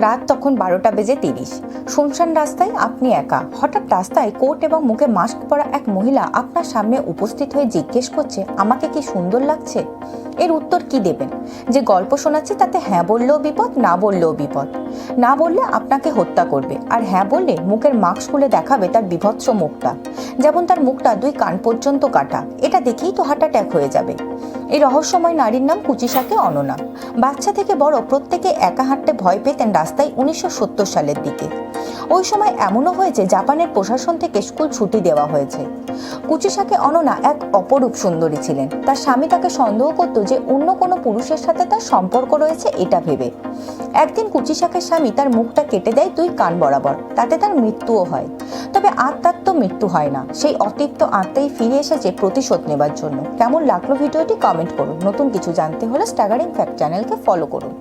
রাত তখন 12:30। শুনশান রাস্তায় আপনি একা। হঠাৎ রাস্তায় কোট এবং মুখে মাস্ক পরা এক মহিলা আপনার সামনে উপস্থিত হয়ে জিজ্ঞেস করছে, আমাকে কি সুন্দর লাগছে? এর উত্তর কি দেবেন? যে গল্প শোনাচ্ছি তাতে হ্যাঁ বললেও বিপদ, না বললেও বিপদ। না বললে আপনাকে হত্যা করবে, আর হ্যাঁ বললে মুখের মাস্ক খুলে দেখাবে তার বীভৎস মুখটা, যেমন তার মুখটা 2 কান পর্যন্ত কাটা। এটা দেখেই তো হার্ট অ্যাটাক হয়ে যাবে। এই রহস্যময় নারীর নাম কুচিসাকে অননা। বাচ্চা থেকে বড় প্রত্যেকে একা হাঁটতে ভয় পেতেন রাস্তায় 1970 সালের দিকে। ওই সময় এমনও হয়েছে জাপানের প্রশাসন থেকে স্কুল ছুটি দেওয়া হয়েছে। কুচিসাকে অননা এক অপরূপ সুন্দরী ছিলেন। তার স্বামী তাকে সন্দেহ করত যে অন্য কোনো পুরুষের সাথে তার সম্পর্ক রয়েছে এটা ভেবে। একদিন কুচিসাকের স্বামী তার মুখটা কেটে দেয় 2 কান বরাবর। তাতে তার মৃত্যুও হয়। তবে আত্মার তো মৃত্যু হয় না, সেই অতৃপ্ত আত্মাই ফিরে এসেছে প্রতিশোধ নেবার জন্য। কেমন লাগলো ভিডিওটি কমেন্ট করুন। নতুন কিছু জানতে হলে স্ট্যাগারিং ফ্যাক্ট চ্যানেলকে ফলো করুন।